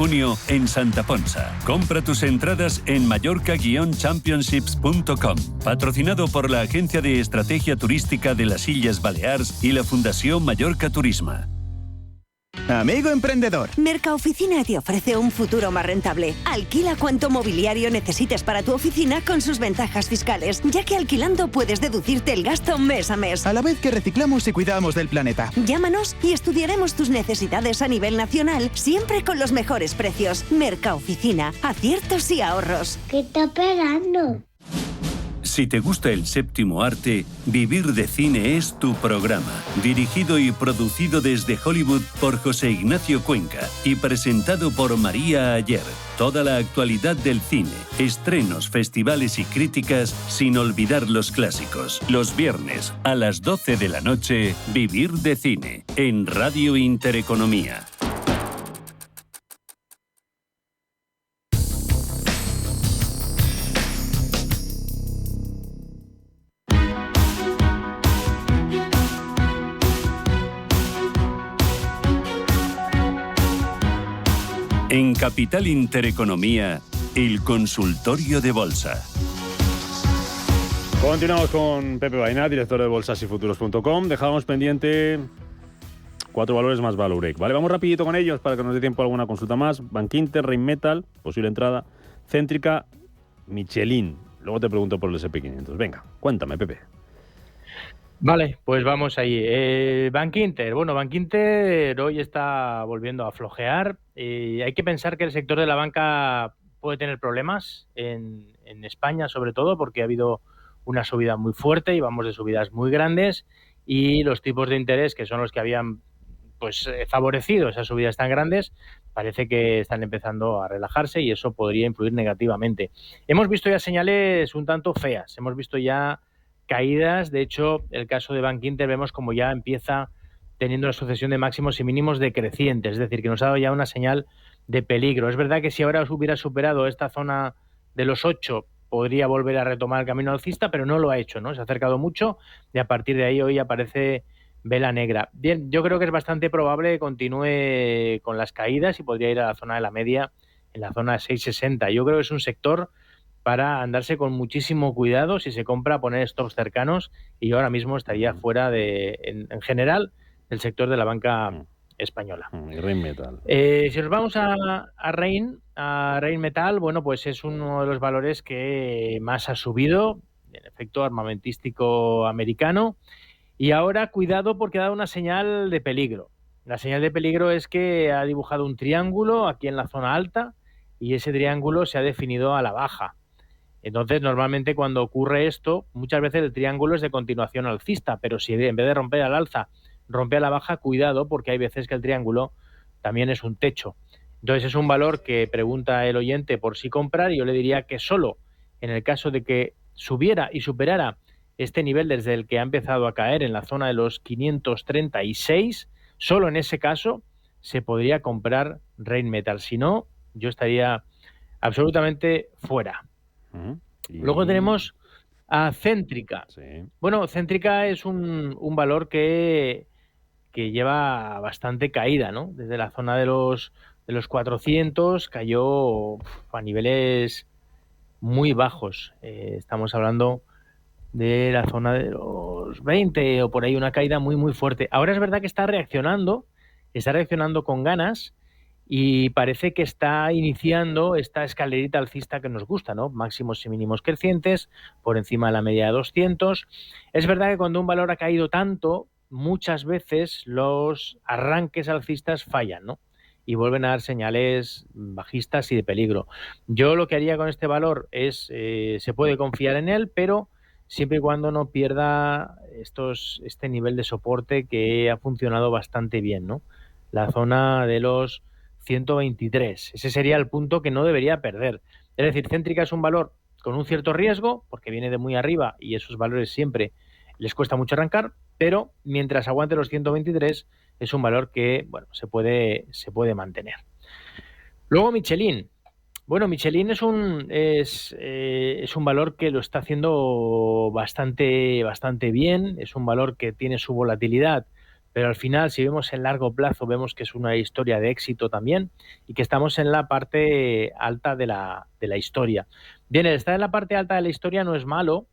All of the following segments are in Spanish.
junio en Santa Ponsa. Compra tus entradas en mallorca-championships.com. Patrocinado por la Agencia de Estrategia Turística de las Illes Balears y la Fundación Mallorca Turisma. Amigo emprendedor, Mercaoficina te ofrece un futuro más rentable. Alquila cuanto mobiliario necesites para tu oficina con sus ventajas fiscales, ya que alquilando puedes deducirte el gasto mes a mes. a la vez que reciclamos y cuidamos del planeta. Llámanos y estudiaremos tus necesidades a nivel nacional, siempre con los mejores precios. Mercaoficina, aciertos y ahorros. ¿Qué está esperando? Si te gusta el séptimo arte, Vivir de Cine es tu programa. Dirigido y producido desde Hollywood por José Ignacio Cuenca y presentado por María Ayer. Toda la actualidad del cine, estrenos, festivales y críticas, sin olvidar los clásicos. Los viernes a las 12 de la noche, Vivir de Cine, en Radio Intereconomía. En Capital Intereconomía, el consultorio de bolsa. Continuamos con Pepe Baina, director de bolsasyfuturos.com. Dejábamos pendiente 4 valores más Valurec. Vale, vamos rapidito con ellos para que nos dé tiempo a alguna consulta más. Bankinter, Rheinmetall, posible entrada. Céntrica, Michelin. Luego te pregunto por el SP500. Venga, cuéntame, Pepe. Vale, pues vamos ahí. Bankinter. Bueno, Bankinter hoy está volviendo a flojear. Hay que pensar que el sector de la banca puede tener problemas en España, sobre todo, porque ha habido una subida muy fuerte y vamos de subidas muy grandes y los tipos de interés, que son los que habían favorecido esas subidas tan grandes, parece que están empezando a relajarse y eso podría influir negativamente. Hemos visto ya señales un tanto feas. Hemos visto ya caídas. De hecho, el caso de Bankinter vemos como ya empieza teniendo una sucesión de máximos y mínimos decrecientes, es decir, que nos ha dado ya una señal de peligro. Es verdad que si ahora hubiera superado esta zona de los 8, podría volver a retomar el camino alcista, pero no lo ha hecho, ¿no? Se ha acercado mucho y a partir de ahí hoy aparece vela negra. Bien, yo creo que es bastante probable que continúe con las caídas y podría ir a la zona de la media en la zona de 6,60. Yo creo que es un sector para andarse con muchísimo cuidado. Si se compra, poner stops cercanos, y yo ahora mismo estaría fuera en general del sector de la banca española. Y Rheinmetall. Si nos vamos a Rheinmetall, bueno, pues es uno de los valores que más ha subido, en efecto, armamentístico americano, y ahora cuidado porque ha dado una señal de peligro. La señal de peligro es que ha dibujado un triángulo aquí en la zona alta y ese triángulo se ha definido a la baja. Entonces, normalmente cuando ocurre esto, muchas veces el triángulo es de continuación alcista, pero si en vez de romper al alza, rompe a la baja, cuidado, porque hay veces que el triángulo también es un techo. Entonces, es un valor que pregunta el oyente por si comprar, y yo le diría que solo en el caso de que subiera y superara este nivel desde el que ha empezado a caer en la zona de los 536, solo en ese caso se podría comprar Rheinmetall. Si no, yo estaría absolutamente fuera. Luego tenemos a Céntrica. Sí. Bueno, Céntrica es un valor que lleva bastante caída, ¿no? Desde la zona de los 400 cayó a niveles muy bajos. Estamos hablando de la zona de los 20 o por ahí, una caída muy, muy fuerte. Ahora es verdad que está reaccionando con ganas, y parece que está iniciando esta escalerita alcista que nos gusta, ¿no? Máximos y mínimos crecientes, por encima de la media de 200. Es verdad que cuando un valor ha caído tanto, muchas veces los arranques alcistas fallan, ¿no? Y vuelven a dar señales bajistas y de peligro. Yo lo que haría con este valor es, se puede confiar en él, pero siempre y cuando no pierda este nivel de soporte que ha funcionado bastante bien, ¿no? La zona de los 123. Ese sería el punto que no debería perder. Es decir, Céntrica es un valor con un cierto riesgo, porque viene de muy arriba y esos valores siempre les cuesta mucho arrancar, pero mientras aguante los 123 es un valor que, bueno, se puede mantener. Luego Michelin. Bueno, Michelin es un valor que lo está haciendo bastante bien. Es un valor que tiene su volatilidad, pero al final, si vemos en largo plazo, vemos que es una historia de éxito también y que estamos en la parte alta de la historia. Bien, el estar en la parte alta de la historia no es malo,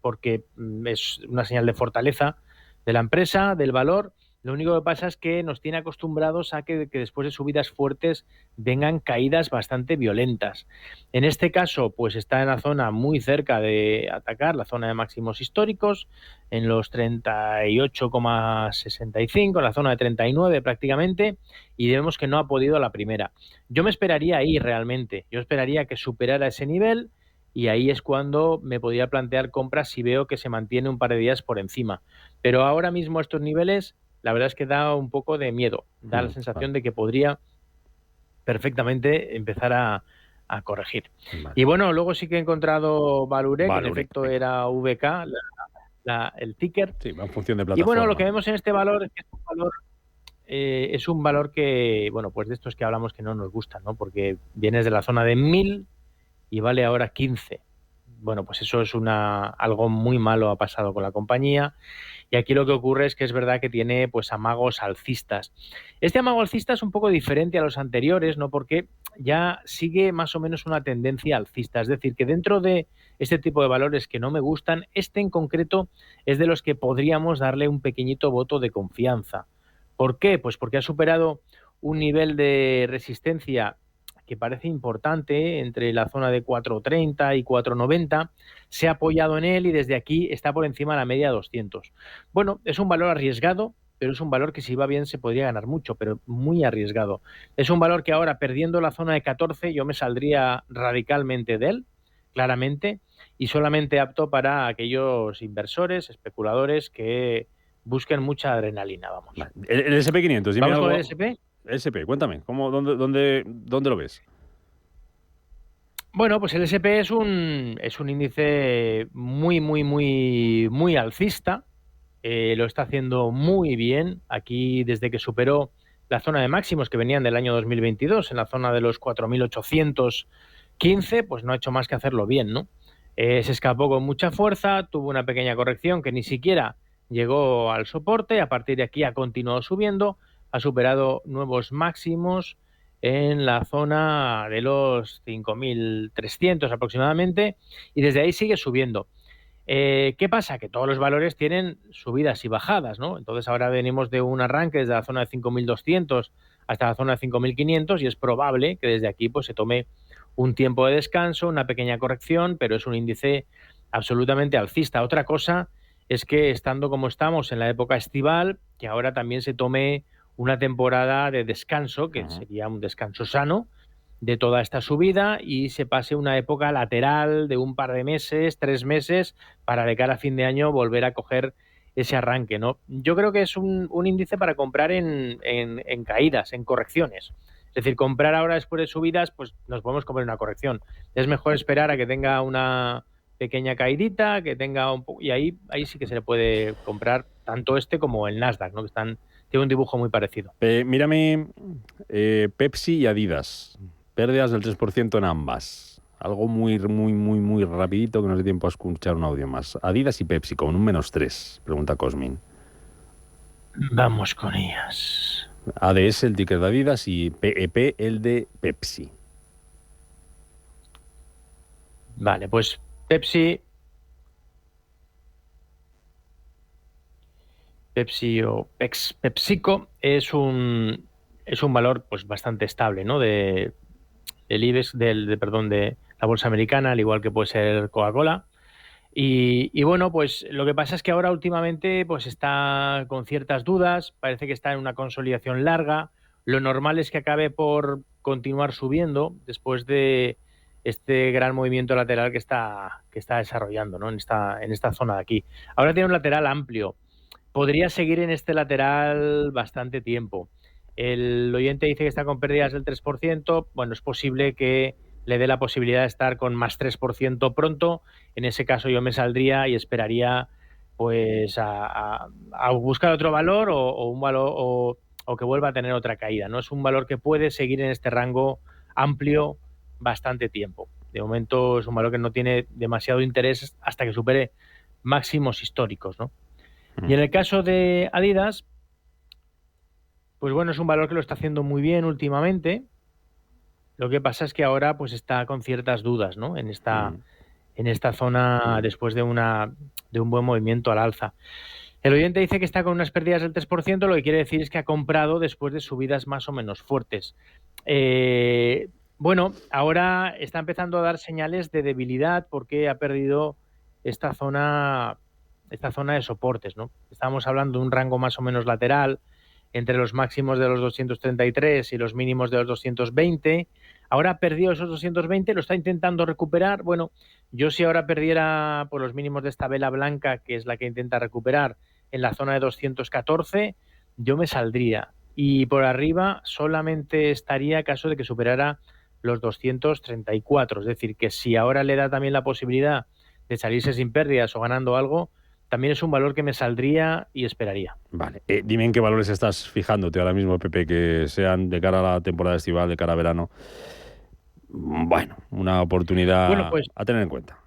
porque es una señal de fortaleza de la empresa, del valor. Lo único que pasa es que nos tiene acostumbrados a que después de subidas fuertes vengan caídas bastante violentas. En este caso, pues está en la zona muy cerca de atacar, la zona de máximos históricos, en los 38,65, en la zona de 39 prácticamente, y vemos que no ha podido a la primera. Yo me esperaría ahí realmente, yo esperaría que superara ese nivel y ahí es cuando me podría plantear compras si veo que se mantiene un par de días por encima. Pero ahora mismo estos niveles, la verdad es que da un poco de miedo, da la sensación de que podría perfectamente empezar a corregir. Vale. Y bueno, luego sí que he encontrado Valurec, en Valurec, efecto venga. era VK, el ticker. Sí, va en función de Y plataforma. bueno, lo que vemos en este valor es que es un valor que, bueno, pues de estos que hablamos que no nos gustan, ¿no? Porque vienes de la zona de 1000 y vale ahora 15. Bueno, pues eso es algo muy malo ha pasado con la compañía. Y aquí lo que ocurre es que es verdad que tiene pues amagos alcistas. Este amago alcista es un poco diferente a los anteriores, ¿no? Porque ya sigue más o menos una tendencia alcista. Es decir, que dentro de este tipo de valores que no me gustan, este en concreto es de los que podríamos darle un pequeñito voto de confianza. ¿Por qué? Pues porque ha superado un nivel de resistencia que parece importante entre la zona de 4.30 y 4.90, se ha apoyado en él y desde aquí está por encima de la media de 200. Bueno, es un valor arriesgado, pero es un valor que si va bien se podría ganar mucho, pero muy arriesgado. Es un valor que ahora, perdiendo la zona de 14, yo me saldría radicalmente de él, claramente, y solamente apto para aquellos inversores, especuladores que busquen mucha adrenalina, vamos. Vale. El SP500, dime ¿Vamos algo. con el SP? SP, cuéntame, ¿dónde lo ves? Bueno, pues el SP es un índice muy alcista. Lo está haciendo muy bien. Aquí, desde que superó la zona de máximos que venían del año 2022, en la zona de los 4.815, pues no ha hecho más que hacerlo bien, ¿no? Se escapó con mucha fuerza, tuvo una pequeña corrección que ni siquiera llegó al soporte. A partir de aquí ha continuado subiendo, ha superado nuevos máximos en la zona de los 5.300 aproximadamente y desde ahí sigue subiendo. ¿Qué pasa? Que todos los valores tienen subidas y bajadas, ¿no? Entonces ahora venimos de un arranque desde la zona de 5.200 hasta la zona de 5.500 y es probable que desde aquí pues se tome un tiempo de descanso, una pequeña corrección, pero es un índice absolutamente alcista. Otra cosa es que estando como estamos en la época estival, que ahora también se tome una temporada de descanso, que sería un descanso sano de toda esta subida y se pase una época lateral de un par de meses, 3 meses, para de cara a fin de año volver a coger ese arranque, ¿no? Yo creo que es un índice para comprar en caídas, en correcciones. Es decir, comprar ahora después de subidas, pues nos podemos comer una corrección. Es mejor esperar a que tenga una pequeña caidita, que tenga un poco, y ahí sí que se le puede comprar tanto este como el Nasdaq, ¿no? Que tiene un dibujo muy parecido. Mírame Pepsi y Adidas. Pérdidas del 3% en ambas. Algo muy rapidito que no dé tiempo a escuchar un audio más. Adidas y Pepsi con un -3, pregunta Cosmin. Vamos con ellas. ADS, el ticker de Adidas, y PEP, el de Pepsi. Vale, pues Pepsi o PepsiCo es un valor pues bastante estable, ¿no? Del IBEX, de la bolsa americana, al igual que puede ser Coca-Cola. Y bueno, pues lo que pasa es que ahora últimamente pues está con ciertas dudas, parece que está en una consolidación larga. Lo normal es que acabe por continuar subiendo después de este gran movimiento lateral que está desarrollando, ¿no? en esta zona de aquí. Ahora tiene un lateral amplio. Podría seguir en este lateral bastante tiempo. El oyente dice que está con pérdidas del 3%. Bueno, es posible que le dé la posibilidad de estar con más 3% pronto. En ese caso yo me saldría y esperaría pues a buscar otro valor o un valor o que vuelva a tener otra caída, ¿no? Es un valor que puede seguir en este rango amplio bastante tiempo. De momento es un valor que no tiene demasiado interés hasta que supere máximos históricos, ¿no? Y en el caso de Adidas, pues bueno, es un valor que lo está haciendo muy bien últimamente. Lo que pasa es que ahora pues está con ciertas dudas, ¿no? En esta zona después de un buen movimiento al alza. El oyente dice que está con unas pérdidas del 3%, lo que quiere decir es que ha comprado después de subidas más o menos fuertes. Bueno, ahora está empezando a dar señales de debilidad porque ha perdido esta zona de soportes, ¿no? Estamos hablando de un rango más o menos lateral entre los máximos de los 233 y los mínimos de los 220. Ahora ha perdido esos 220, lo está intentando recuperar. Bueno, yo si ahora perdiera por los mínimos de esta vela blanca, que es la que intenta recuperar, en la zona de 214, yo me saldría. Y por arriba solamente estaría caso de que superara los 234. Es decir, que si ahora le da también la posibilidad de salirse sin pérdidas o ganando algo, también es un valor que me saldría y esperaría. Vale. Dime en qué valores estás fijándote ahora mismo, Pepe, que sean de cara a la temporada estival, de cara a verano. Bueno, una oportunidad a tener en cuenta.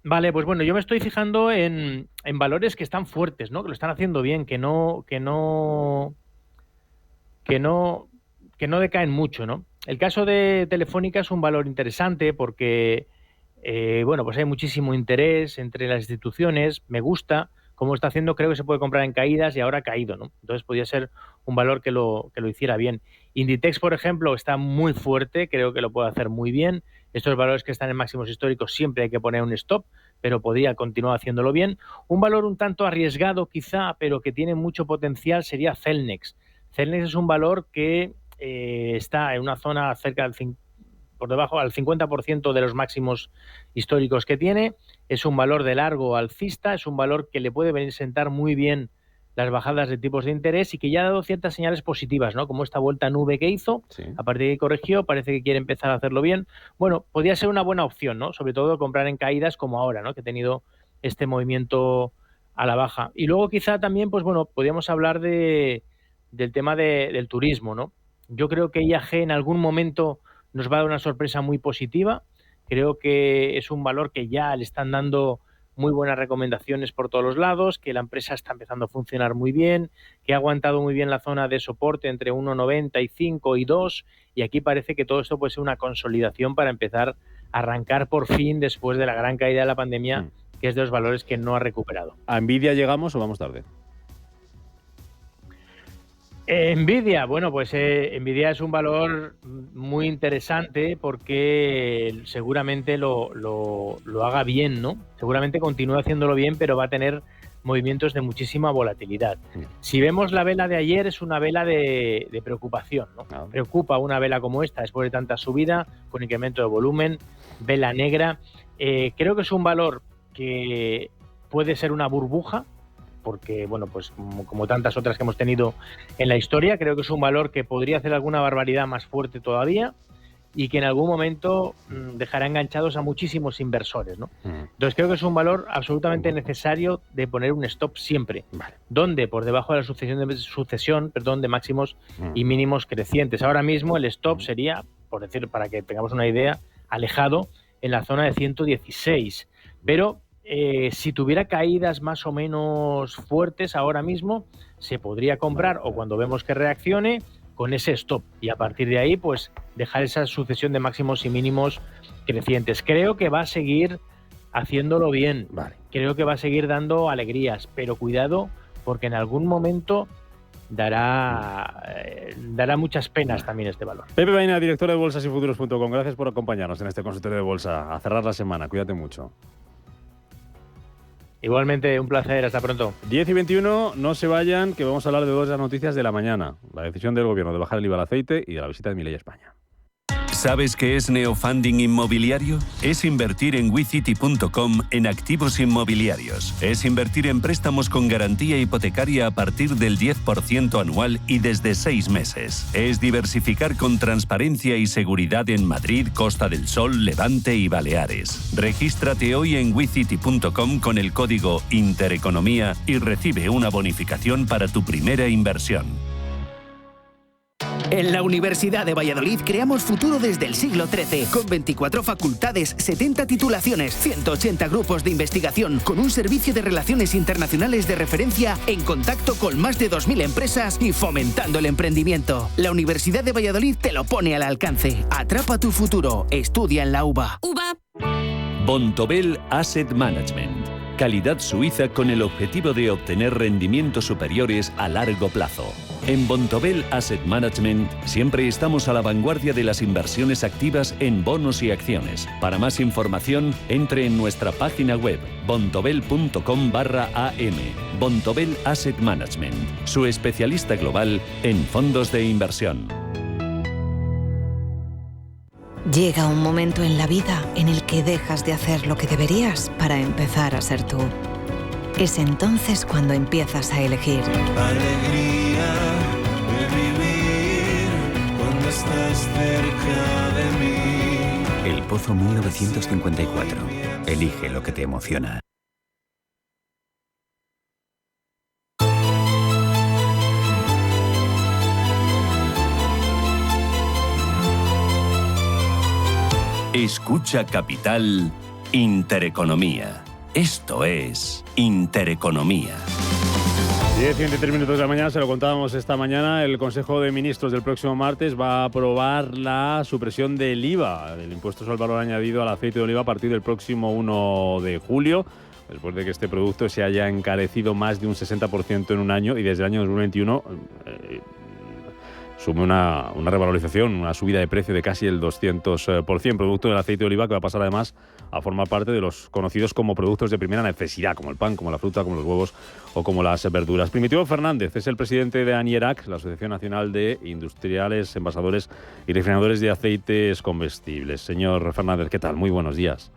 Vale, pues bueno, yo me estoy fijando en valores que están fuertes, ¿no? Que lo están haciendo bien, que no decaen mucho, ¿no? El caso de Telefónica es un valor interesante porque, bueno, pues hay muchísimo interés entre las instituciones. Me gusta cómo está haciendo, creo que se puede comprar en caídas y ahora ha caído, ¿no? Entonces podría ser un valor que lo hiciera bien. Inditex, por ejemplo, está muy fuerte, creo que lo puede hacer muy bien. Estos valores que están en máximos históricos siempre hay que poner un stop, pero podría continuar haciéndolo bien. Un valor un tanto arriesgado quizá, pero que tiene mucho potencial, sería Celnex. Celnex es un valor que está en una zona cerca del por debajo al 50% de los máximos históricos que tiene. Es un valor de largo alcista, es un valor que le puede venir a sentar muy bien las bajadas de tipos de interés y que ya ha dado ciertas señales positivas, ¿no? Como esta vuelta nube que hizo, sí. A partir de ahí corrigió, parece que quiere empezar a hacerlo bien. Bueno, podría ser una buena opción, ¿no? Sobre todo comprar en caídas como ahora, ¿no? Que ha tenido este movimiento a la baja. Y luego quizá también, pues bueno, podríamos hablar del tema del turismo, ¿no? Yo creo que IAG en algún momento nos va a dar una sorpresa muy positiva. Creo que es un valor que ya le están dando muy buenas recomendaciones por todos los lados, que la empresa está empezando a funcionar muy bien, que ha aguantado muy bien la zona de soporte entre 1,95 y 2, y aquí parece que todo esto puede ser una consolidación para empezar a arrancar por fin después de la gran caída de la pandemia, que es de los valores que no ha recuperado. ¿A Nvidia llegamos o vamos tarde? Nvidia, bueno, pues Nvidia es un valor muy interesante porque seguramente lo haga bien, ¿no? Seguramente continúe haciéndolo bien, pero va a tener movimientos de muchísima volatilidad. Si vemos la vela de ayer, es una vela de preocupación, ¿no? Preocupa una vela como esta después de tanta subida, con incremento de volumen, vela negra. Creo que es un valor que puede ser una burbuja, porque, bueno, pues como tantas otras que hemos tenido en la historia, creo que es un valor que podría hacer alguna barbaridad más fuerte todavía y que en algún momento dejará enganchados a muchísimos inversores, ¿no? Entonces creo que es un valor absolutamente necesario de poner un stop siempre. ¿Dónde? Por debajo de la sucesión de máximos y mínimos crecientes. Ahora mismo el stop sería, por decir, para que tengamos una idea, alejado en la zona de 116. Pero si tuviera caídas más o menos fuertes ahora mismo, se podría comprar o cuando vemos que reaccione con ese stop y a partir de ahí pues dejar esa sucesión de máximos y mínimos crecientes. Creo que va a seguir haciéndolo bien, creo que va a seguir dando alegrías, pero cuidado porque en algún momento dará muchas penas también este valor. Pepe Baina, director de bolsasyfuturos.com, gracias por acompañarnos en este consultorio de bolsa. A cerrar la semana, cuídate mucho. Igualmente, un placer. Hasta pronto. 10:21, no se vayan, que vamos a hablar de dos de las noticias de la mañana. La decisión del gobierno de bajar el IVA al aceite y de la visita de Milei a España. ¿Sabes qué es neofunding inmobiliario? Es invertir en WeCity.com en activos inmobiliarios. Es invertir en préstamos con garantía hipotecaria a partir del 10% anual y desde 6 meses. Es diversificar con transparencia y seguridad en Madrid, Costa del Sol, Levante y Baleares. Regístrate hoy en WeCity.com con el código Intereconomía y recibe una bonificación para tu primera inversión. En la Universidad de Valladolid creamos futuro desde el siglo XIII, con 24 facultades, 70 titulaciones, 180 grupos de investigación, con un servicio de relaciones internacionales de referencia en contacto con más de 2.000 empresas y fomentando el emprendimiento. La Universidad de Valladolid te lo pone al alcance. Atrapa tu futuro. Estudia en la UVA. Bontobel Asset Management. Calidad suiza con el objetivo de obtener rendimientos superiores a largo plazo. En Bontobel Asset Management siempre estamos a la vanguardia de las inversiones activas en bonos y acciones. Para más información, entre en nuestra página web bontobel.com/am. Bontobel Asset Management, su especialista global en fondos de inversión. Llega un momento en la vida en el que dejas de hacer lo que deberías para empezar a ser tú. Es entonces cuando empiezas a elegir. Alegría de vivir cuando estás cerca de mí. El Pozo 1954. Elige lo que te emociona. Escucha Capital Intereconomía. Esto es Intereconomía. 10:23 minutos de la mañana, se lo contábamos esta mañana. El Consejo de Ministros del próximo martes va a aprobar la supresión del IVA, del impuesto sobre el valor añadido al aceite de oliva, a partir del próximo 1 de julio, después de que este producto se haya encarecido más de un 60% en un año y desde el año 2021 sume una revalorización, una subida de precio de casi el 200%, producto del aceite de oliva que va a pasar además a formar parte de los conocidos como productos de primera necesidad, como el pan, como la fruta, como los huevos o como las verduras. Primitivo Fernández es el presidente de ANIERAC, la Asociación Nacional de Industriales, Envasadores y Refinadores de Aceites Comestibles. Señor Fernández, ¿qué tal? Muy buenos días.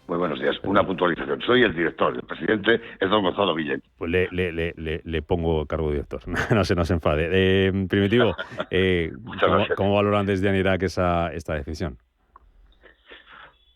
Muy buenos días. Una puntualización. Soy el director, el presidente es don Gonzalo Guillén. Pues le pongo cargo de director, no se nos enfade. Primitivo, ¿cómo valoran desde ANIERAC esta decisión?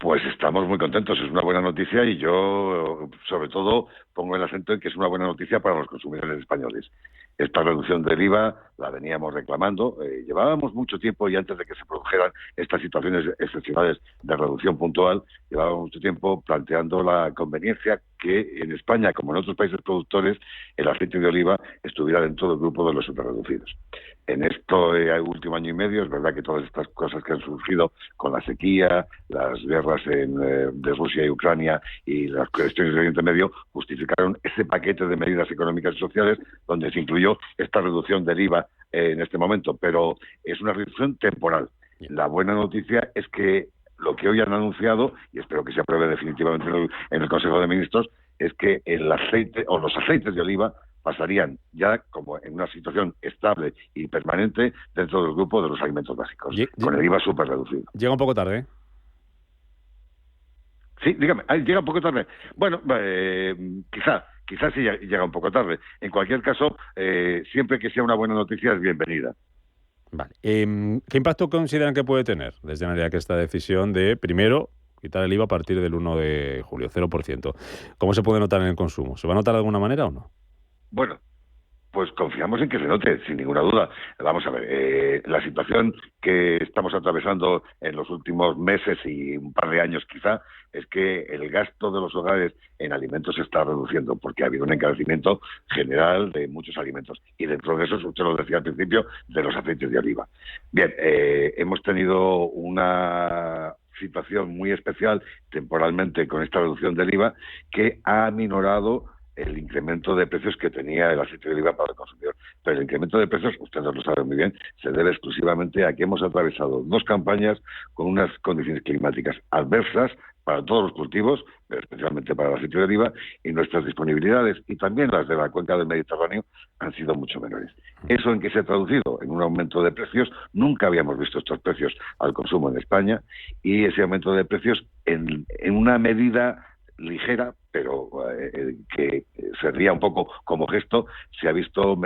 Pues estamos muy contentos, es una buena noticia y yo, sobre todo, pongo el acento en que es una buena noticia para los consumidores españoles. Esta reducción del IVA la veníamos reclamando, llevábamos mucho tiempo y antes de que se produjeran estas situaciones excepcionales de reducción puntual, llevábamos mucho tiempo planteando la conveniencia que en España, como en otros países productores, el aceite de oliva estuviera dentro del grupo de los superreducidos. En esto último año y medio, es verdad que todas estas cosas que han surgido con la sequía, las guerras de Rusia y Ucrania y las cuestiones de Oriente Medio justificaron ese paquete de medidas económicas y sociales donde se incluyó esta reducción del IVA en este momento, pero es una reducción temporal. La buena noticia es que lo que hoy han anunciado, y espero que se apruebe definitivamente en el Consejo de Ministros, es que el aceite o los aceites de oliva pasarían ya como en una situación estable y permanente dentro del grupo de los alimentos básicos, con el IVA súper reducido. Llega un poco tarde, ¿eh? Sí, dígame, llega un poco tarde. Bueno, quizás sí llega un poco tarde. En cualquier caso, siempre que sea una buena noticia es bienvenida. Vale. ¿Qué impacto consideran que puede tener desde ANIERAC esta decisión de, primero, quitar el IVA a partir del 1 de julio, 0%? ¿Cómo se puede notar en el consumo? ¿Se va a notar de alguna manera o no? Bueno, pues confiamos en que se note, sin ninguna duda. Vamos a ver, la situación que estamos atravesando en los últimos meses y un par de años quizá, es que el gasto de los hogares en alimentos se está reduciendo, porque ha habido un encarecimiento general de muchos alimentos. Y dentro de eso, usted lo decía al principio, de los aceites de oliva. Bien, hemos tenido una situación muy especial temporalmente con esta reducción del IVA que ha aminorado el incremento de precios que tenía el aceite de oliva para el consumidor. Pero el incremento de precios, ustedes lo saben muy bien, se debe exclusivamente a que hemos atravesado 2 campañas con unas condiciones climáticas adversas para todos los cultivos, pero especialmente para el aceite de oliva, y nuestras disponibilidades, y también las de la cuenca del Mediterráneo, han sido mucho menores. ¿Eso en qué se ha traducido? En un aumento de precios. Nunca habíamos visto estos precios al consumo en España, y ese aumento de precios en una medida ligera, pero que servía un poco como gesto, se ha visto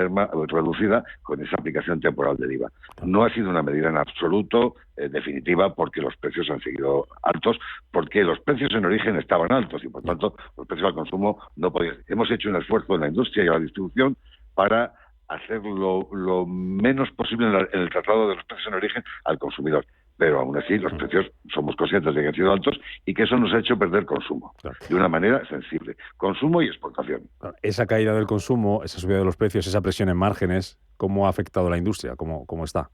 reducida con esa aplicación temporal del IVA. No ha sido una medida en absoluto definitiva, porque los precios han seguido altos, porque los precios en origen estaban altos y por tanto los precios al consumo no podían. Hemos hecho un esfuerzo en la industria y en la distribución para hacer lo menos posible en el tratado de los precios en origen al consumidor. Pero aún así los precios somos conscientes de que han sido altos y que eso nos ha hecho perder consumo, de una manera sensible. Consumo y exportación. Esa caída del consumo, esa subida de los precios, esa presión en márgenes, ¿cómo ha afectado a la industria? ¿Cómo está?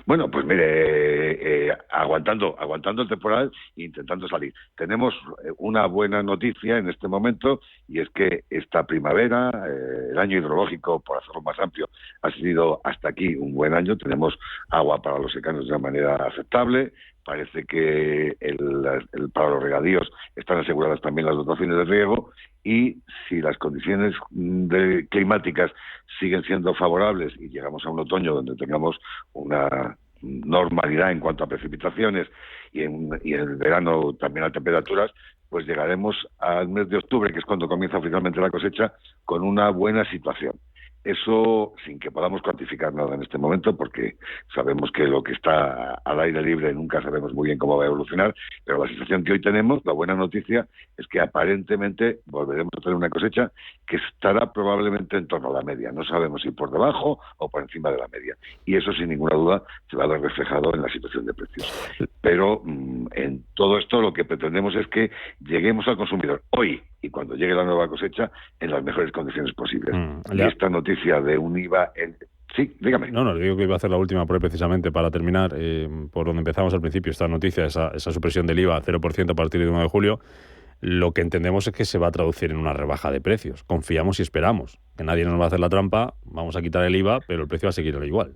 Bueno, pues mire, aguantando el temporal e intentando salir. Tenemos una buena noticia en este momento, y es que esta primavera, el año hidrológico, por hacerlo más amplio, ha sido hasta aquí un buen año. Tenemos agua para los secanos de una manera aceptable. Parece que para los regadíos están aseguradas también las dotaciones de riego, y si las condiciones climáticas siguen siendo favorables y llegamos a un otoño donde tengamos una normalidad en cuanto a precipitaciones y en el verano también a temperaturas, pues llegaremos al mes de octubre, que es cuando comienza oficialmente la cosecha, con una buena situación. Eso sin que podamos cuantificar nada en este momento, porque sabemos que lo que está al aire libre nunca sabemos muy bien cómo va a evolucionar, pero la situación que hoy tenemos, la buena noticia, es que aparentemente volveremos a tener una cosecha que estará probablemente en torno a la media. No sabemos si por debajo o por encima de la media. Y eso, sin ninguna duda, se va a ver reflejado en la situación de precios. Pero en todo esto lo que pretendemos es que lleguemos al consumidor hoy, y cuando llegue la nueva cosecha, en las mejores condiciones posibles. Y esta noticia de un IVA... Sí, dígame. No, digo que iba a hacer la última por ahí precisamente para terminar, por donde empezamos al principio, esta noticia, esa supresión del IVA 0% a partir del 1 de julio. Lo que entendemos es que se va a traducir en una rebaja de precios. Confiamos y esperamos que nadie nos va a hacer la trampa, vamos a quitar el IVA, pero el precio va a seguir igual.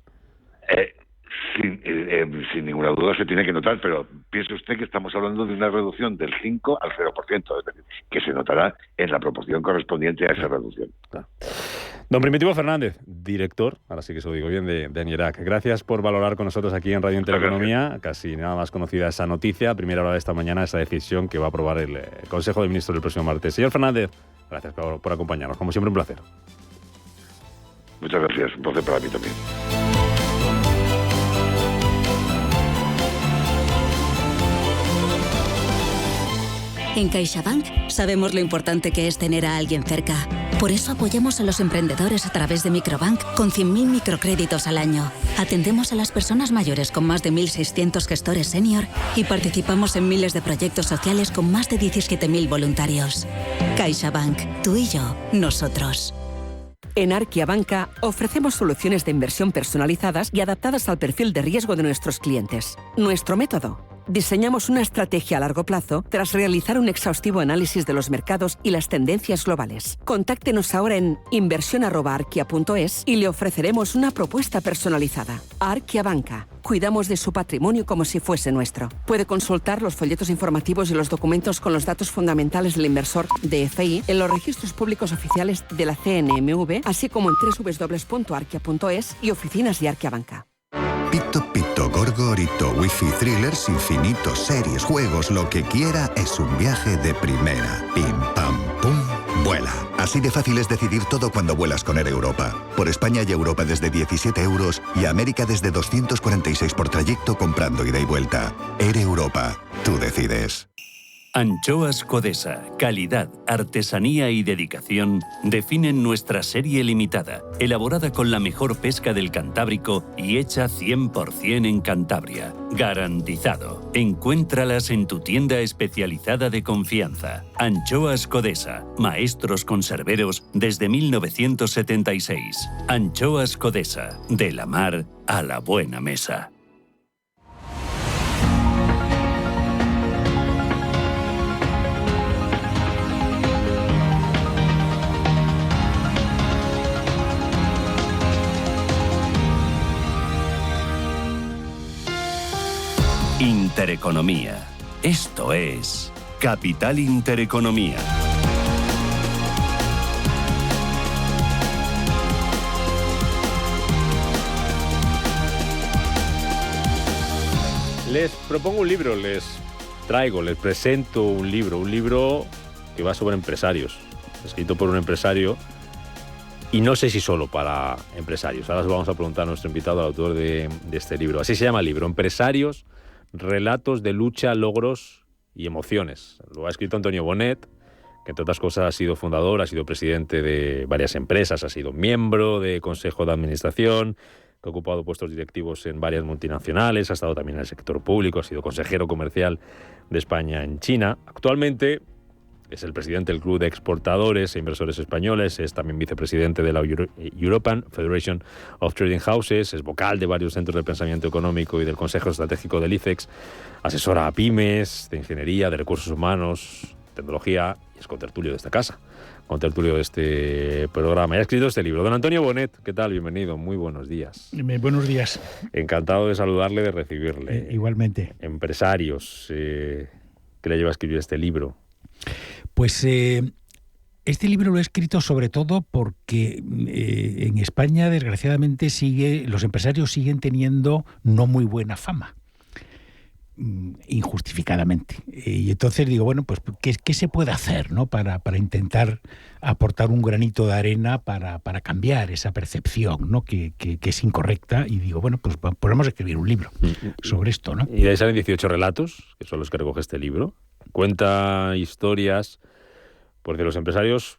Sin ninguna duda se tiene que notar, pero piense usted que estamos hablando de una reducción del 5 al 0%, es decir, que se notará en la proporción correspondiente a esa reducción. Claro. Don Primitivo Fernández, director, ahora sí que se lo digo bien, de ANIRAC. Gracias por valorar con nosotros aquí en Radio Intereconomía, casi nada más conocida esa noticia, a primera hora de esta mañana, esa decisión que va a aprobar el Consejo de Ministros el próximo martes. Señor Fernández, gracias por acompañarnos, como siempre un placer. Muchas gracias, un placer para mí también. En CaixaBank sabemos lo importante que es tener a alguien cerca. Por eso apoyamos a los emprendedores a través de Microbank con 100.000 microcréditos al año. Atendemos a las personas mayores con más de 1.600 gestores senior y participamos en miles de proyectos sociales con más de 17.000 voluntarios. CaixaBank, tú y yo, nosotros. En Arquia Banca ofrecemos soluciones de inversión personalizadas y adaptadas al perfil de riesgo de nuestros clientes. Nuestro método: diseñamos una estrategia a largo plazo tras realizar un exhaustivo análisis de los mercados y las tendencias globales. Contáctenos ahora en inversión@arquia.es y le ofreceremos una propuesta personalizada. Arquia Banca. Cuidamos de su patrimonio como si fuese nuestro. Puede consultar los folletos informativos y los documentos con los datos fundamentales del inversor DFI en los registros públicos oficiales de la CNMV, así como en www.arquia.es y oficinas de Arquia Banca. Pito, pito, gorgorito, wifi, thrillers, infinitos, series, juegos, lo que quiera, es un viaje de primera. Pim, pam, pum, vuela. Así de fácil es decidir todo cuando vuelas con Air Europa. Por España y Europa desde 17 euros y América desde 246 por trayecto comprando ida y vuelta. Air Europa, tú decides. Anchoas Codesa, calidad, artesanía y dedicación definen nuestra serie limitada, elaborada con la mejor pesca del Cantábrico y hecha 100% en Cantabria. Garantizado. Encuéntralas en tu tienda especializada de confianza. Anchoas Codesa, maestros conserveros desde 1976. Anchoas Codesa, de la mar a la buena mesa. Intereconomía. Esto es Capital Intereconomía. Les propongo un libro, les presento un libro que va sobre empresarios, escrito por un empresario, y no sé si solo para empresarios. Ahora os vamos a preguntar a nuestro invitado, al autor de este libro. Así se llama el libro, Empresarios, relatos de lucha, logros y emociones. Lo ha escrito Antonio Bonet, que entre otras cosas ha sido fundador, ha sido presidente de varias empresas, ha sido miembro de consejo de administración, que ha ocupado puestos directivos en varias multinacionales, ha estado también en el sector público, ha sido consejero comercial de España en China. Actualmente es el presidente del Club de Exportadores e Inversores Españoles, es también vicepresidente de la European Federation of Trading Houses, es vocal de varios centros de pensamiento económico y del Consejo Estratégico del ICEX, asesora a pymes, de ingeniería, de recursos humanos, tecnología, y es contertulio de esta casa, contertulio de este programa. Y ha escrito este libro. Don Antonio Bonet, ¿qué tal? Bienvenido, muy buenos días. Buenos días. Encantado de saludarle, de recibirle. Igualmente. Empresarios, ¿qué le lleva a escribir este libro? Pues este libro lo he escrito sobre todo porque en España, desgraciadamente, los empresarios siguen teniendo no muy buena fama, injustificadamente. Y entonces digo, bueno, pues ¿qué se puede hacer, ¿no? para intentar aportar un granito de arena para cambiar esa percepción, ¿no? que es incorrecta? Y digo, bueno, pues podemos escribir un libro sobre esto, ¿no? Y de ahí salen 18 relatos, que son los que recoge este libro. Cuenta historias, porque los empresarios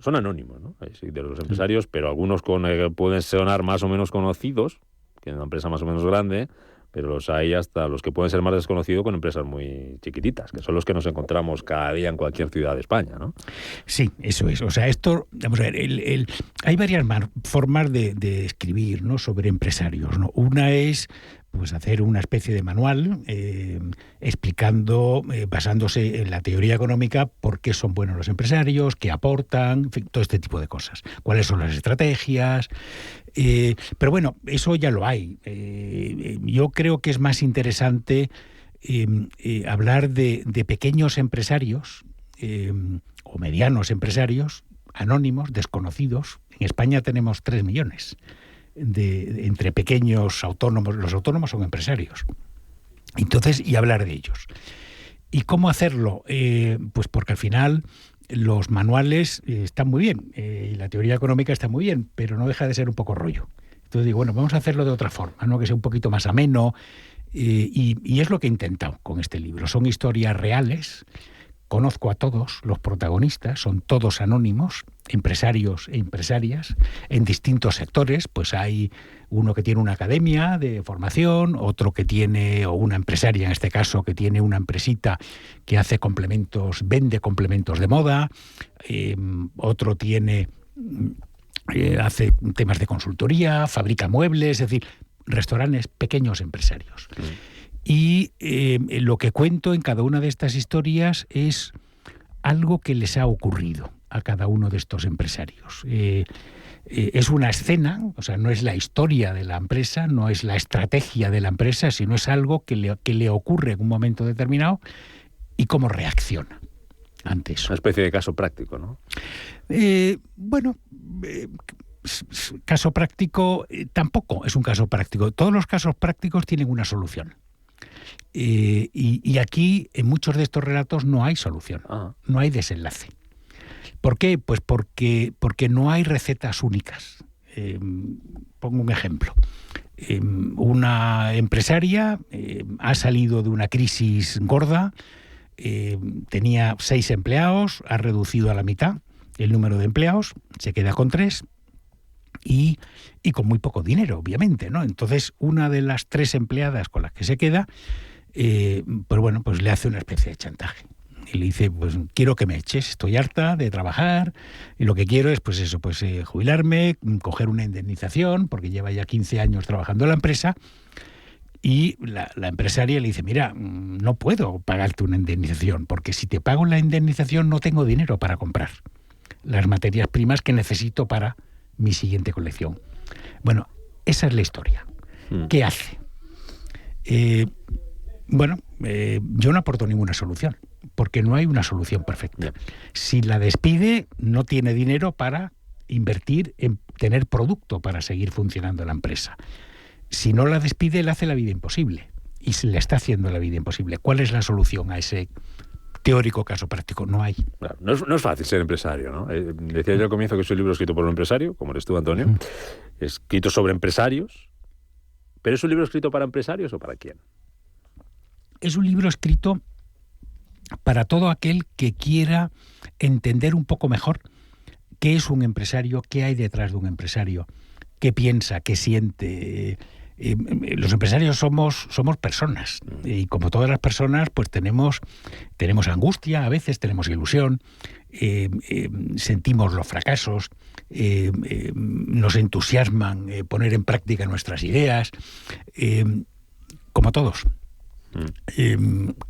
son anónimos, ¿no? Sí, de los empresarios, pero algunos pueden sonar más o menos conocidos, que es una empresa más o menos grande, pero los hay hasta los que pueden ser más desconocidos con empresas muy chiquititas, que son los que nos encontramos cada día en cualquier ciudad de España, ¿no? Sí, eso es. O sea, esto, vamos a ver, hay varias formas de escribir, ¿no? Sobre empresarios, ¿no? Una es pues hacer una especie de manual explicando, basándose en la teoría económica, por qué son buenos los empresarios, qué aportan, en fin, todo este tipo de cosas. Cuáles son las estrategias. Pero bueno, eso ya lo hay. Yo creo que es más interesante hablar de pequeños empresarios o medianos empresarios, anónimos, desconocidos. En España tenemos 3 millones. Entre pequeños autónomos, los autónomos son empresarios. Entonces, y hablar de ellos. ¿Y cómo hacerlo? Pues porque al final los manuales están muy bien, y la teoría económica está muy bien, pero no deja de ser un poco rollo. Entonces digo, bueno, vamos a hacerlo de otra forma, ¿no? Que sea un poquito más ameno, y es lo que he intentado con este libro. Son historias reales. Conozco a todos los protagonistas, son todos anónimos, empresarios e empresarias, en distintos sectores. Pues hay uno que tiene una academia de formación, otro que tiene, o una empresaria en este caso, que tiene una empresita que hace complementos, vende complementos de moda, otro hace temas de consultoría, fabrica muebles, es decir, restaurantes, pequeños empresarios. Y lo que cuento en cada una de estas historias es algo que les ha ocurrido a cada uno de estos empresarios. Es una escena, o sea, no es la historia de la empresa, no es la estrategia de la empresa, sino es algo que le ocurre en un momento determinado y cómo reacciona ante eso. Una especie de caso práctico, ¿no? Caso práctico tampoco es un caso práctico. Todos los casos prácticos tienen una solución. Y aquí, en muchos de estos relatos, no hay solución, no hay desenlace. ¿Por qué? Pues porque no hay recetas únicas. Pongo un ejemplo. Una empresaria ha salido de una crisis gorda, tenía 6 empleados, ha reducido a la mitad el número de empleados, se queda con 3 y con muy poco dinero, obviamente, ¿no? Entonces, una de las 3 empleadas con las que se queda, pues le hace una especie de chantaje. Y le dice, pues quiero que me eches, estoy harta de trabajar y lo que quiero es jubilarme, coger una indemnización, porque lleva ya 15 años trabajando en la empresa. Y la empresaria le dice, mira, no puedo pagarte una indemnización, porque si te pago la indemnización no tengo dinero para comprar las materias primas que necesito para mi siguiente colección. Bueno, esa es la historia. ¿Qué hace? Yo no aporto ninguna solución, porque no hay una solución perfecta. Si la despide, no tiene dinero para invertir en tener producto para seguir funcionando la empresa. Si no la despide, le hace la vida imposible. Y se le está haciendo la vida imposible. ¿Cuál es la solución a ese teórico caso práctico? No hay. Claro, no es fácil ser empresario, ¿no? Decía yo al comienzo que es un libro escrito por un empresario, como eres tú, Antonio, escrito sobre empresarios. ¿Pero es un libro escrito para empresarios o para quién? Es un libro escrito para todo aquel que quiera entender un poco mejor qué es un empresario, qué hay detrás de un empresario, qué piensa, qué siente. Los empresarios somos personas, y como todas las personas, pues tenemos angustia, a veces tenemos ilusión, sentimos los fracasos, nos entusiasman poner en práctica nuestras ideas, como todos.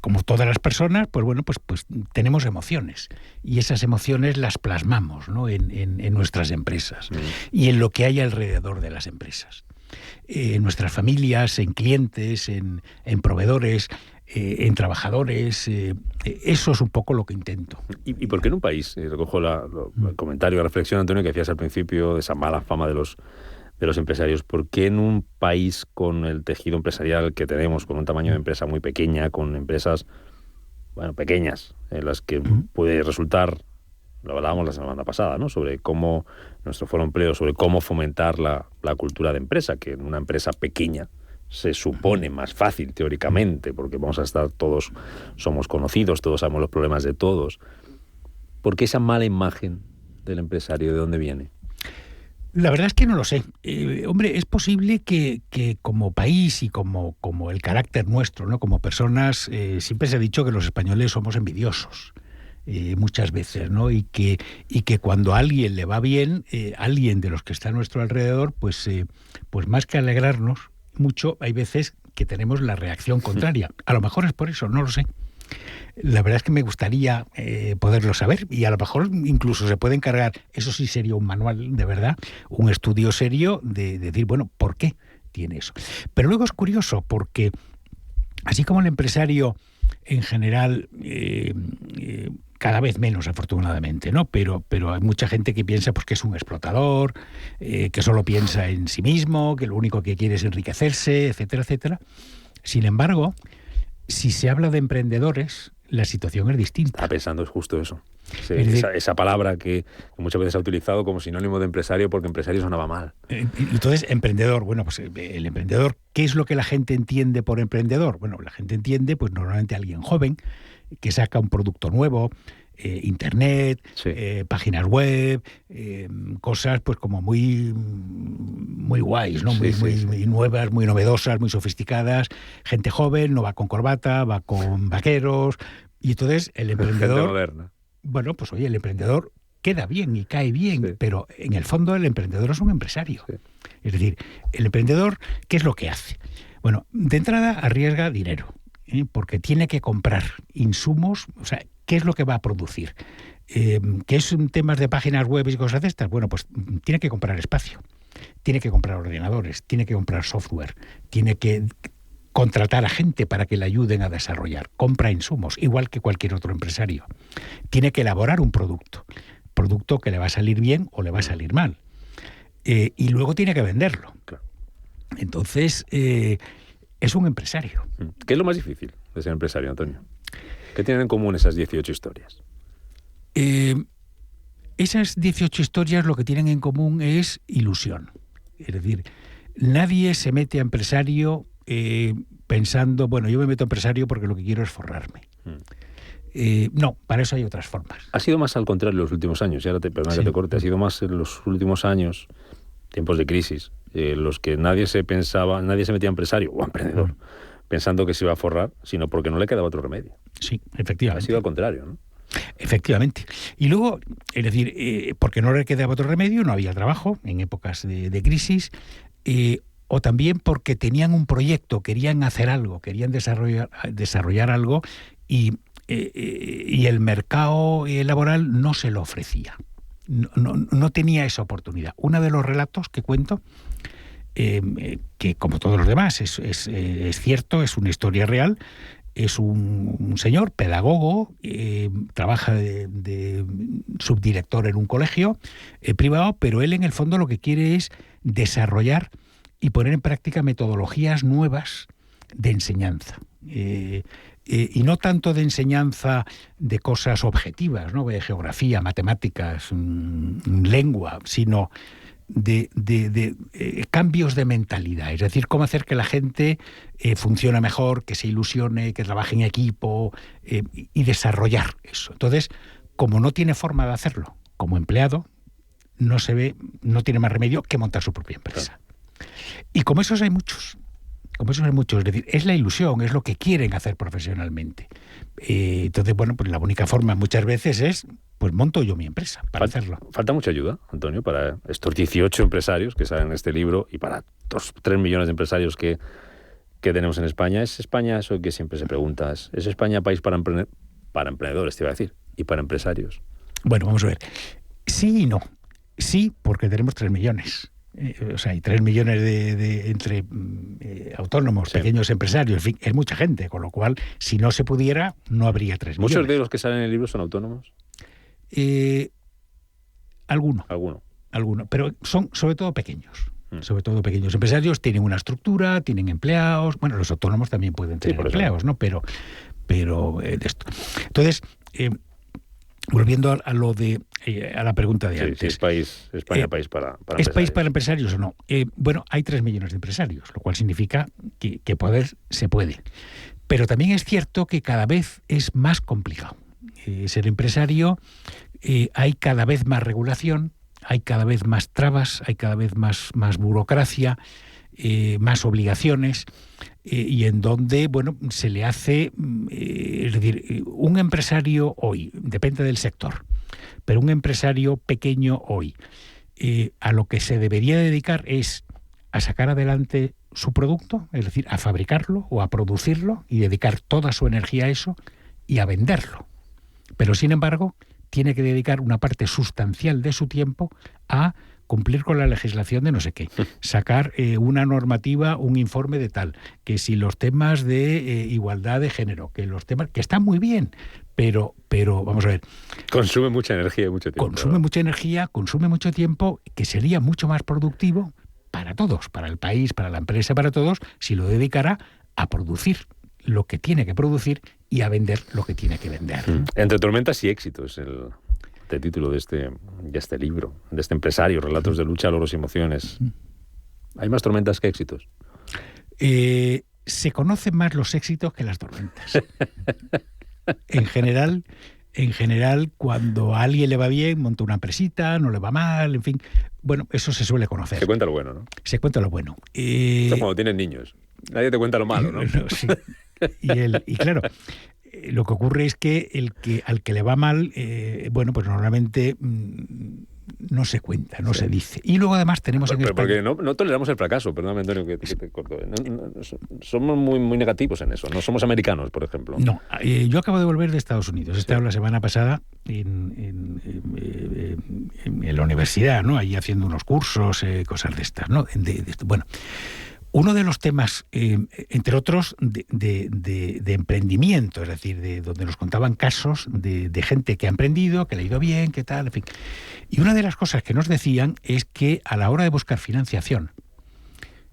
Como todas las personas, pues bueno, pues tenemos emociones, y esas emociones las plasmamos, ¿no?, en nuestras empresas y en lo que hay alrededor de las empresas. En nuestras familias, en clientes, en proveedores, en trabajadores. Eso es un poco lo que intento. ¿Y por qué en un país? Recojo el comentario, la reflexión, Antonio, que hacías al principio de esa mala fama de los empresarios. ¿Por qué en un país con el tejido empresarial que tenemos, con un tamaño de empresa muy pequeña, con empresas pequeñas, en las que puede resultar, lo hablábamos la semana pasada, ¿no?, sobre cómo nuestro Foro Empleo, sobre cómo fomentar la cultura de empresa, que en una empresa pequeña se supone más fácil teóricamente, porque vamos a estar todos, somos conocidos, todos sabemos los problemas de todos? ¿Por qué esa mala imagen del empresario? ¿De dónde viene? La verdad es que no lo sé. Hombre, es posible que como país y como el carácter nuestro, ¿no?, como personas, siempre se ha dicho que los españoles somos envidiosos. Muchas veces, ¿no? Y que cuando a alguien le va bien, alguien de los que está a nuestro alrededor, pues más que alegrarnos mucho, hay veces que tenemos la reacción contraria. A lo mejor es por eso, no lo sé. La verdad es que me gustaría poderlo saber, y a lo mejor incluso se puede encargar, eso sí sería un manual de verdad, un estudio serio de decir, bueno, ¿por qué tiene eso? Pero luego es curioso, porque así como el empresario en general, cada vez menos afortunadamente, ¿no? Pero hay mucha gente que piensa pues que es un explotador, que solo piensa en sí mismo, que lo único que quiere es enriquecerse, etcétera, etcétera. Sin embargo, si se habla de emprendedores, la situación es distinta. Estaba pensando, es justo eso. Sí, Es decir, esa palabra que muchas veces se ha utilizado como sinónimo de empresario, porque empresario sonaba mal. Entonces, emprendedor, bueno, pues el emprendedor, ¿qué es lo que la gente entiende por emprendedor? Bueno, la gente entiende, pues normalmente alguien joven que saca un producto nuevo, internet, páginas web, cosas pues como muy guays, ¿no? Muy nuevas, muy novedosas, muy sofisticadas. Gente joven, no va con corbata, va con vaqueros. Y entonces el emprendedor... Gente moderna. Bueno, pues oye, el emprendedor queda bien y cae bien, pero en el fondo el emprendedor es un empresario. Es decir, el emprendedor, ¿qué es lo que hace? Bueno, de entrada arriesga dinero, porque tiene que comprar insumos, o sea, ¿qué es lo que va a producir? ¿Qué es temas de páginas web y cosas de estas? Bueno, pues tiene que comprar espacio, tiene que comprar ordenadores, tiene que comprar software, tiene que contratar a gente para que le ayuden a desarrollar, compra insumos, igual que cualquier otro empresario. Tiene que elaborar un producto que le va a salir bien o le va a salir mal. Y luego tiene que venderlo. Claro. Entonces, es un empresario. ¿Qué es lo más difícil de ser empresario, Antonio? ¿Qué tienen en común esas 18 historias? Esas 18 historias lo que tienen en común es ilusión. Es decir, nadie se mete a empresario pensando, bueno, yo me meto a empresario porque lo que quiero es forrarme. No, para eso hay otras formas. Ha sido más al contrario en los últimos años, y ahora perdona que te corte, ha sido más en los últimos años, tiempos de crisis, los que nadie se metía a empresario o a emprendedor pensando que se iba a forrar, sino porque no le quedaba otro remedio. Sí, efectivamente. Ha sido al contrario, ¿no? Efectivamente. Y luego, es decir, porque no le quedaba otro remedio, no había trabajo en épocas de crisis, o también porque tenían un proyecto, querían hacer algo, querían desarrollar algo, y el mercado laboral no se lo ofrecía. No tenía esa oportunidad. Uno de los relatos que cuento, que como todos los demás es cierto, es una historia real, es un señor pedagogo, trabaja de subdirector en un colegio privado, pero él en el fondo lo que quiere es desarrollar y poner en práctica metodologías nuevas de enseñanza. Y no tanto de enseñanza de cosas objetivas, ¿no?, de geografía, matemáticas, lengua, sino cambios de mentalidad, es decir, cómo hacer que la gente funcione mejor, que se ilusione, que trabaje en equipo y desarrollar eso. Entonces, como no tiene forma de hacerlo como empleado, no tiene más remedio que montar su propia empresa. Y como esos hay muchos. Es decir, es la ilusión, es lo que quieren hacer profesionalmente. Entonces, bueno, pues la única forma muchas veces es, pues monto yo mi empresa para hacerlo. Falta mucha ayuda, Antonio, para estos 18 empresarios que salen en este libro y para los 3 millones de empresarios que tenemos en España. ¿Es España eso que siempre se pregunta? ¿Es España país para emprendedores, te iba a decir, y para empresarios? Bueno, vamos a ver. Sí y no. Sí, porque tenemos 3 millones. Hay 3 millones entre autónomos, pequeños empresarios, en fin, es mucha gente, con lo cual, si no se pudiera, no habría 3 millones. ¿Muchos de los que salen en el libro son autónomos? Algunos, pero son sobre todo pequeños. Sobre todo pequeños empresarios tienen una estructura, tienen empleados. Bueno, los autónomos también pueden tener empleados, ¿no? Pero de esto. Entonces, volviendo a lo de a la pregunta de antes. ¿Es España país para empresarios? ¿Es país para empresarios o no? Bueno, hay 3 millones de empresarios, lo cual significa que poder se puede. Pero también es cierto que cada vez es más complicado. Ser empresario, hay cada vez más regulación, hay cada vez más trabas, hay cada vez más burocracia, más obligaciones, y en donde, bueno, se le hace, es decir, un empresario hoy, depende del sector, pero un empresario pequeño hoy, a lo que se debería dedicar es a sacar adelante su producto, es decir, a fabricarlo o a producirlo y dedicar toda su energía a eso y a venderlo. Pero, sin embargo, tiene que dedicar una parte sustancial de su tiempo a cumplir con la legislación de no sé qué, sacar una normativa, un informe de tal, que si los temas de igualdad de género, que los temas que están muy bien, pero vamos a ver. Consume mucha energía y mucho tiempo. Consume mucha energía, consume mucho tiempo, que sería mucho más productivo para todos, para el país, para la empresa, para todos, si lo dedicara a producir lo que tiene que producir y a vender lo que tiene que vender. Entre tormentas y éxitos, el título de este libro, de este empresario, Relatos de lucha, logros y emociones. ¿Hay más tormentas que éxitos? Se conocen más los éxitos que las tormentas. En general, cuando a alguien le va bien, monta una empresita, no le va mal, en fin. Bueno, eso se suele conocer. Se cuenta lo bueno, ¿no? Se cuenta lo bueno. Esto es cuando tienes niños. Nadie te cuenta lo malo, ¿no? Sí. Y claro, lo que ocurre es que al que le va mal, bueno, pues normalmente no se cuenta, no se dice. Y luego además tenemos en España... Porque no toleramos el fracaso, perdóname, Antonio, que te corto. Somos muy, muy negativos en eso. No somos americanos, por ejemplo. No, yo acabo de volver de Estados Unidos. He estado la semana pasada en la universidad, ¿no? Allí haciendo unos cursos, cosas de estas, ¿no? Bueno, uno de los temas, entre otros, de emprendimiento, es decir, de donde nos contaban casos de gente que ha emprendido, que le ha ido bien, que tal, en fin. Y una de las cosas que nos decían es que a la hora de buscar financiación,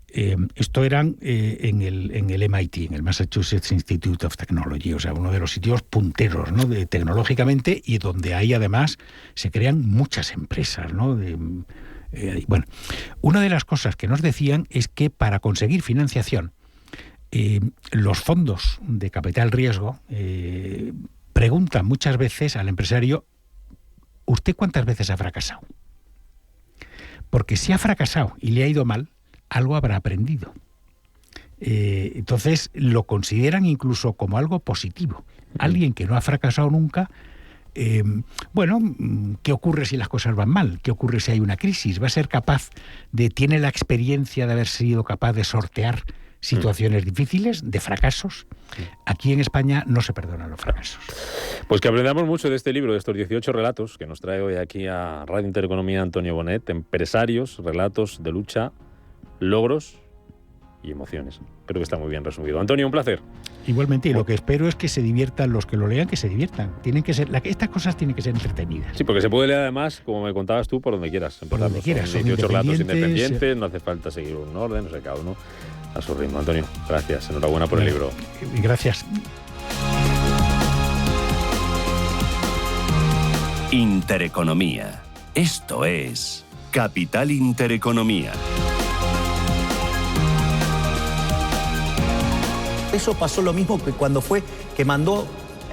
esto eran en el MIT, en el Massachusetts Institute of Technology, o sea, uno de los sitios punteros, ¿no? Tecnológicamente, y donde ahí además se crean muchas empresas, ¿no? Bueno, una de las cosas que nos decían es que para conseguir financiación, los fondos de capital riesgo preguntan muchas veces al empresario: ¿usted cuántas veces ha fracasado? Porque si ha fracasado y le ha ido mal, algo habrá aprendido. Entonces lo consideran incluso como algo positivo. Alguien que no ha fracasado nunca, bueno, ¿qué ocurre si las cosas van mal? ¿Qué ocurre si hay una crisis? ¿Va a ser capaz tiene la experiencia de haber sido capaz de sortear situaciones difíciles, de fracasos? Aquí en España no se perdonan los fracasos. Pues que aprendamos mucho de este libro, de estos 18 relatos que nos trae hoy aquí a Radio Intereconomía Antonio Bonet, empresarios, relatos de lucha, logros y emociones. Creo que está muy bien resumido. Antonio, un placer. Igualmente, y lo que espero es que se diviertan los que lo lean, que se diviertan. Tienen que ser, estas cosas tienen que ser entretenidas. Sí, porque se puede leer además, como me contabas tú, por donde quieras. Por donde quieras. Son 18 relatos independientes, no hace falta seguir un orden, no sé, cada uno a su ritmo. Antonio, gracias. Enhorabuena por el libro. Gracias. Intereconomía. Esto es Capital Intereconomía. Eso pasó lo mismo que cuando fue que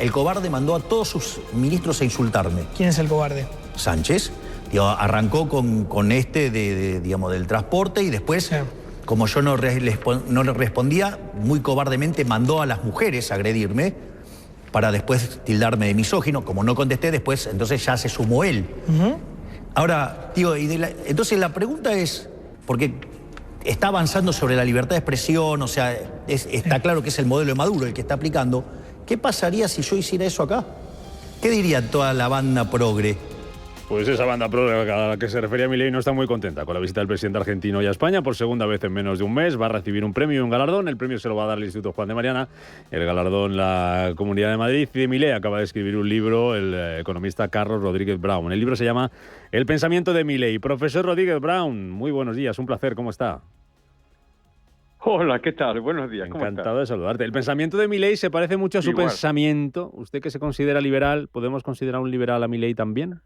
el cobarde mandó a todos sus ministros a insultarme. ¿Quién es el cobarde? Sánchez. Arrancó con del transporte y después, como yo no le respondía, muy cobardemente mandó a las mujeres a agredirme para después tildarme de misógino. Como no contesté después, entonces ya se sumó él. Ahora, entonces la pregunta es, porque está avanzando sobre la libertad de expresión, o sea, está claro que es el modelo de Maduro el que está aplicando. ¿Qué pasaría si yo hiciera eso acá? ¿Qué diría toda la banda progre? Pues esa banda progre a la que se refería Milei no está muy contenta con la visita del presidente argentino hoy a España por segunda vez en menos de un mes. Va a recibir un premio y un galardón. El premio se lo va a dar el Instituto Juan de Mariana, el galardón la Comunidad de Madrid. Y Milei acaba de escribir un libro, el economista Carlos Rodríguez Brown. El libro se llama El pensamiento de Milei. Profesor Rodríguez Brown, muy buenos días, un placer, ¿cómo está? Hola, ¿qué tal? Buenos días. ¿Cómo Encantado de saludarte. El pensamiento de Milei se parece mucho a su pensamiento. ¿Usted que se considera liberal, podemos considerar un liberal a Milei también?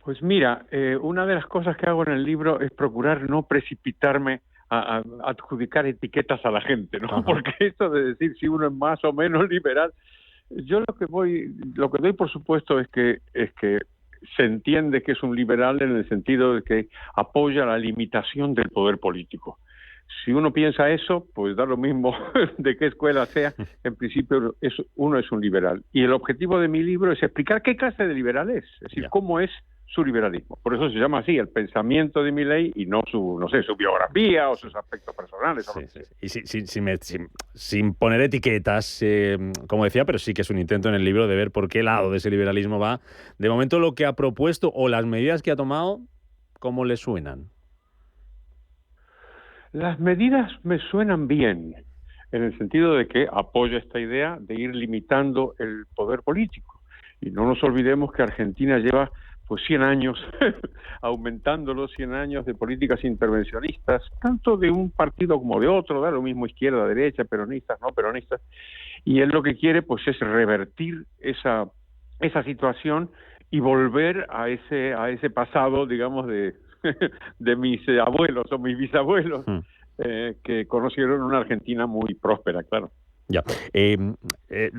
Pues mira, una de las cosas que hago en el libro es procurar no precipitarme a adjudicar etiquetas a la gente, ¿no? Ajá. Porque esto de decir si uno es más o menos liberal, yo lo que doy por supuesto es que se entiende que es un liberal en el sentido de que apoya la limitación del poder político. Si uno piensa eso, pues da lo mismo de qué escuela sea, en principio uno es un liberal. Y el objetivo de mi libro es explicar qué clase de liberal es decir, cómo es su liberalismo. Por eso se llama así, el pensamiento de Milei, y no su biografía o sus aspectos personales. Y sin poner etiquetas, como decía, pero sí que es un intento en el libro de ver por qué lado de ese liberalismo va. De momento, lo que ha propuesto o las medidas que ha tomado, ¿cómo le suenan? Las medidas me suenan bien, en el sentido de que apoya esta idea de ir limitando el poder político. Y no nos olvidemos que Argentina lleva 100 años aumentándolo, 100 años de políticas intervencionistas, tanto de un partido como de otro, da lo mismo izquierda, derecha, peronistas, no peronistas, y él lo que quiere es revertir esa situación y volver a ese pasado, digamos, de mis abuelos o mis bisabuelos, que conocieron una Argentina muy próspera, claro. Ya.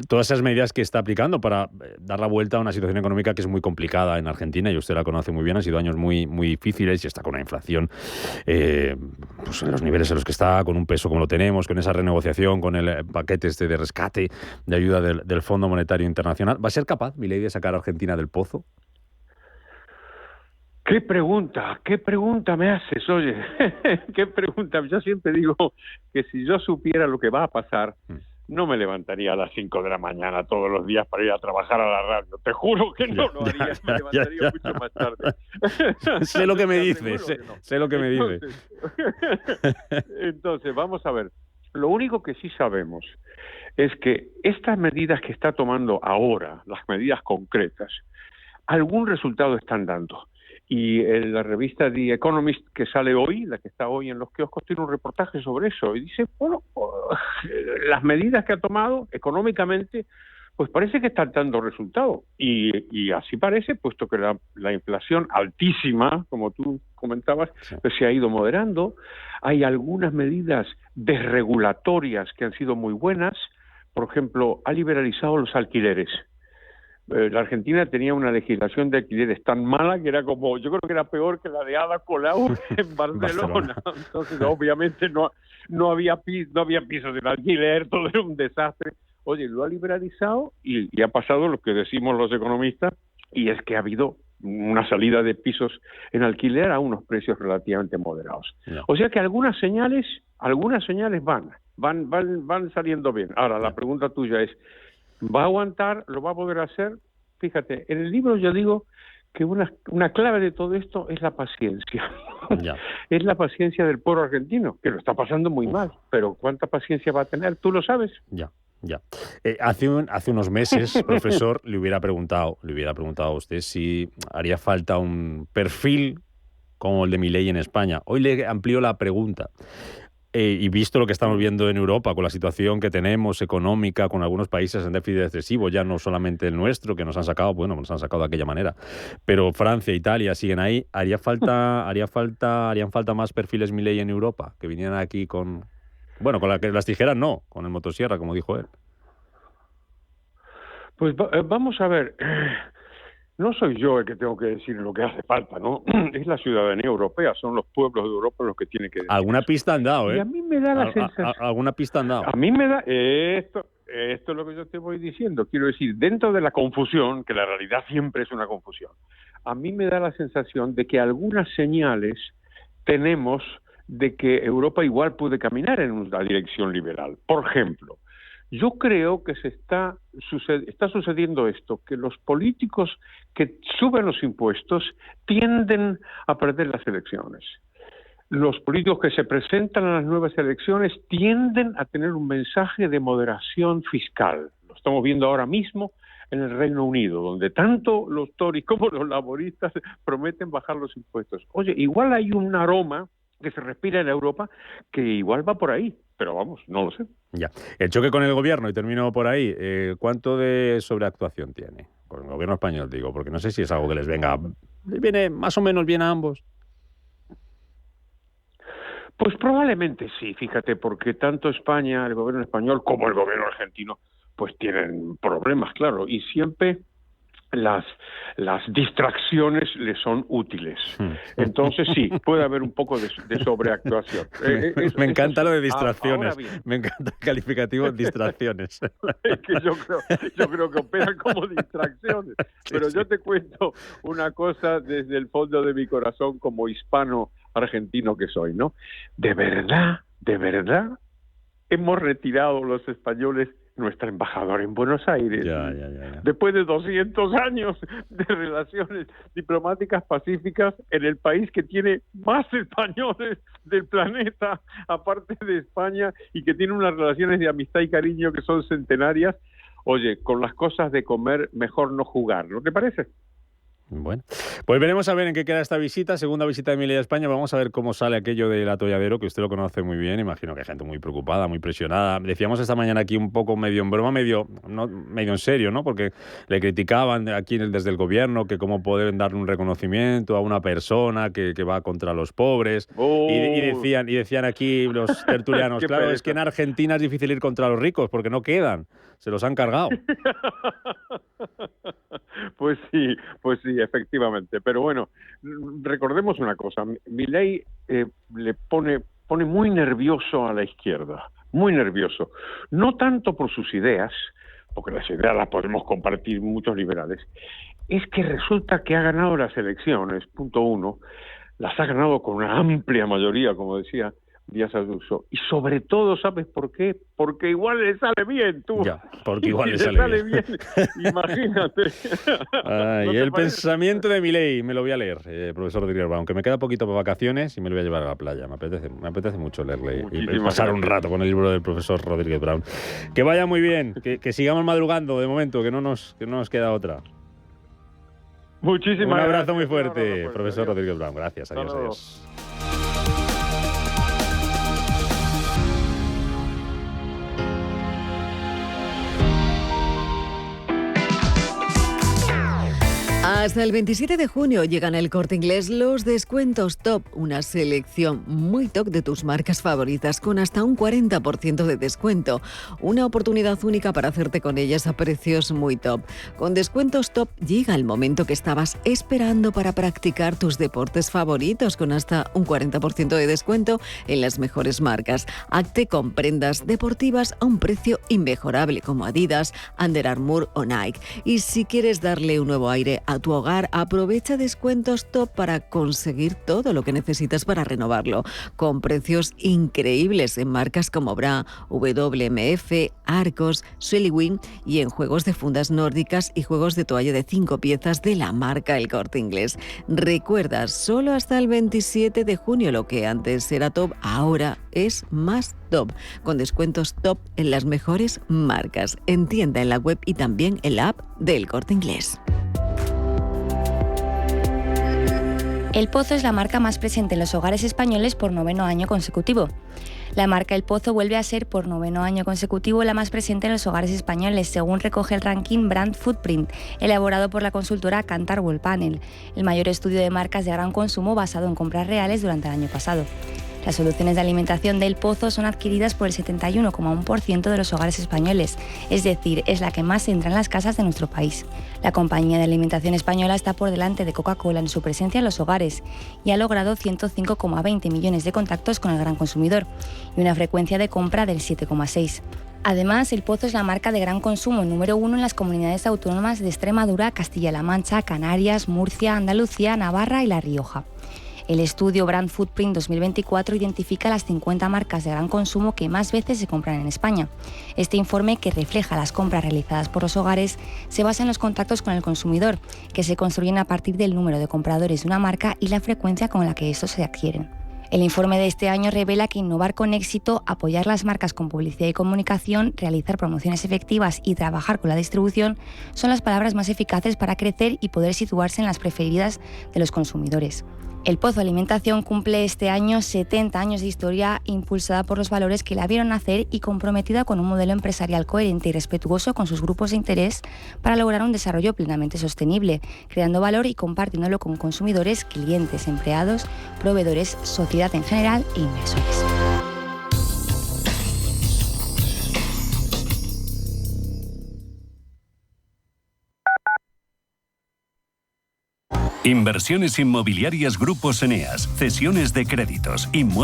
Todas esas medidas que está aplicando para dar la vuelta a una situación económica que es muy complicada en Argentina, y usted la conoce muy bien, han sido años muy, muy difíciles y está con una inflación pues en los niveles en los que está, con un peso como lo tenemos, con esa renegociación, con el paquete de rescate, de ayuda del Fondo Monetario Internacional. ¿Va a ser capaz Milei de sacar a Argentina del pozo? ¿Qué pregunta me haces? Oye, qué pregunta. Yo siempre digo que si yo supiera lo que va a pasar, no me levantaría a las 5 de la mañana todos los días para ir a trabajar a la radio. Te juro que no lo haría, me levantaría mucho más tarde. Sé lo que me dices, sé lo que me dices. Entonces, vamos a ver. Lo único que sí sabemos es que estas medidas que está tomando ahora, las medidas concretas, algún resultado están dando. Y en la revista The Economist, que sale hoy, la que está hoy en los kioscos, tiene un reportaje sobre eso. Y dice, las medidas que ha tomado económicamente, pues parece que están dando resultados. Y así parece, puesto que la inflación altísima, como tú comentabas, pues se ha ido moderando. Hay algunas medidas desregulatorias que han sido muy buenas. Por ejemplo, ha liberalizado los alquileres. La Argentina tenía una legislación de alquileres tan mala que era como, yo creo que era peor que la de Ada Colau en Barcelona. Entonces, obviamente no había pisos de alquiler, todo era un desastre. Oye, lo ha liberalizado y ha pasado lo que decimos los economistas, y es que ha habido una salida de pisos en alquiler a unos precios relativamente moderados. No. O sea que algunas señales van saliendo bien. Ahora, la pregunta tuya es, ¿va a aguantar? ¿Lo va a poder hacer? Fíjate, en el libro yo digo que una clave de todo esto es la paciencia. Es la paciencia del pueblo argentino, que lo está pasando muy mal, pero ¿cuánta paciencia va a tener? ¿Tú lo sabes? Ya. Hace unos meses, profesor, le hubiera preguntado a usted si haría falta un perfil como el de Milei en España. Hoy le amplío la pregunta. Y visto lo que estamos viendo en Europa, con la situación que tenemos económica, con algunos países en déficit excesivo, ya no solamente el nuestro, que nos han sacado de aquella manera, pero Francia, Italia siguen ahí, harían falta más perfiles Milei en Europa, que vinieran aquí con las tijeras no, con el motosierra, como dijo él. Pues vamos a ver. No soy yo el que tengo que decir lo que hace falta, ¿no? Es la ciudadanía europea, son los pueblos de Europa los que tienen que decir. Alguna pista han dado, ¿eh? Y a mí me da la sensación... Alguna pista han dado. A mí me da... Esto es lo que yo te voy diciendo. Quiero decir, dentro de la confusión, que la realidad siempre es una confusión, a mí me da la sensación de que algunas señales tenemos de que Europa igual puede caminar en una dirección liberal. Por ejemplo, yo creo que está sucediendo esto, que los políticos que suben los impuestos tienden a perder las elecciones. Los políticos que se presentan a las nuevas elecciones tienden a tener un mensaje de moderación fiscal. Lo estamos viendo ahora mismo en el Reino Unido, donde tanto los Tories como los laboristas prometen bajar los impuestos. Oye, igual hay un aroma que se respira en Europa que igual va por ahí, pero vamos, no lo sé. Ya. El choque con el gobierno, y termino por ahí, ¿cuánto de sobreactuación tiene? Con el gobierno español, digo, porque no sé si es algo que les viene más o menos bien a ambos. Pues probablemente sí, fíjate, porque tanto España, el gobierno español, como el gobierno argentino, pues tienen problemas, claro, y siempre las distracciones le son útiles. Entonces sí, puede haber un poco de sobreactuación. Me encanta lo de distracciones. Me encanta el calificativo distracciones. Es que yo creo que operan como distracciones. Pero yo te cuento una cosa desde el fondo de mi corazón como hispano argentino que soy, ¿no? De verdad, hemos retirado los españoles nuestra embajadora en Buenos Aires. Ya. Después de 200 años de relaciones diplomáticas pacíficas en el país que tiene más españoles del planeta, aparte de España, y que tiene unas relaciones de amistad y cariño que son centenarias. Oye, con las cosas de comer mejor no jugar, ¿no te parece? Bueno, pues veremos a ver en qué queda esta visita, segunda visita de Milei a España. Vamos a ver cómo sale aquello del atolladero, que usted lo conoce muy bien. Imagino que hay gente muy preocupada, muy presionada. Decíamos esta mañana aquí un poco medio en broma, medio en serio, ¿no? Porque le criticaban aquí desde el gobierno que cómo pueden darle un reconocimiento a una persona que va contra los pobres. Y decían aquí los tertulianos, claro, es que en Argentina es difícil ir contra los ricos porque no quedan, se los han cargado. Pues sí, efectivamente. Pero bueno, recordemos una cosa. Milei le pone muy nervioso a la izquierda, muy nervioso. No tanto por sus ideas, porque las ideas las podemos compartir muchos liberales, es que resulta que ha ganado las elecciones, punto uno, las ha ganado con una amplia mayoría, como decía Díaz Ayuso. Y sobre todo, ¿sabes por qué? Porque igual le sale bien, tú. Ya, porque igual le sale bien. Imagínate. ¿No el pensamiento de Milei? Me lo voy a leer, profesor Rodríguez Brown, aunque me queda poquito para vacaciones y me lo voy a llevar a la playa. Me apetece mucho leerle y pasar un rato con el libro del profesor Rodríguez Brown. Que vaya muy bien, que sigamos madrugando de momento, que no nos queda otra. Muchísimas gracias. Un abrazo gracias, muy fuerte, adiós. profesor Rodríguez Brown. Gracias, adiós. Hasta el 27 de junio llegan al Corte Inglés los descuentos top, una selección muy top de tus marcas favoritas con hasta un 40% de descuento. Una oportunidad única para hacerte con ellas a precios muy top. Con descuentos top llega el momento que estabas esperando para practicar tus deportes favoritos con hasta un 40% de descuento en las mejores marcas. Hazte con prendas deportivas a un precio inmejorable como Adidas, Under Armour o Nike. Y si quieres darle un nuevo aire a tu hogar, aprovecha descuentos top para conseguir todo lo que necesitas para renovarlo, con precios increíbles en marcas como Bra, WMF, Arcos, Swellywing y en juegos de fundas nórdicas y juegos de toalla de 5 piezas de la marca El Corte Inglés. Recuerda, solo hasta el 27 de junio lo que antes era top, ahora es más top, con descuentos top en las mejores marcas, en tienda, en la web y también en la app del Corte Inglés. El Pozo es la marca más presente en los hogares españoles por 9º año consecutivo. La marca El Pozo vuelve a ser por 9º año consecutivo la más presente en los hogares españoles, según recoge el ranking Brand Footprint, elaborado por la consultora Kantar Worldpanel, el mayor estudio de marcas de gran consumo basado en compras reales durante el año pasado. Las soluciones de alimentación del Pozo son adquiridas por el 71,1% de los hogares españoles, es decir, es la que más entra en las casas de nuestro país. La compañía de alimentación española está por delante de Coca-Cola en su presencia en los hogares y ha logrado 105,20 millones de contactos con el gran consumidor y una frecuencia de compra del 7,6. Además, El Pozo es la marca de gran consumo número 1 en las comunidades autónomas de Extremadura, Castilla-La Mancha, Canarias, Murcia, Andalucía, Navarra y La Rioja. El estudio Brand Footprint 2024 identifica las 50 marcas de gran consumo que más veces se compran en España. Este informe, que refleja las compras realizadas por los hogares, se basa en los contactos con el consumidor, que se construyen a partir del número de compradores de una marca y la frecuencia con la que estos se adquieren. El informe de este año revela que innovar con éxito, apoyar las marcas con publicidad y comunicación, realizar promociones efectivas y trabajar con la distribución son las palabras más eficaces para crecer y poder situarse en las preferidas de los consumidores. El Pozo Alimentación cumple este año 70 años de historia, impulsada por los valores que la vieron nacer y comprometida con un modelo empresarial coherente y respetuoso con sus grupos de interés para lograr un desarrollo plenamente sostenible, creando valor y compartiéndolo con consumidores, clientes, empleados, proveedores, sociedad en general e inversores. Inversiones inmobiliarias Grupos Eneas, cesiones de créditos, inmuebles.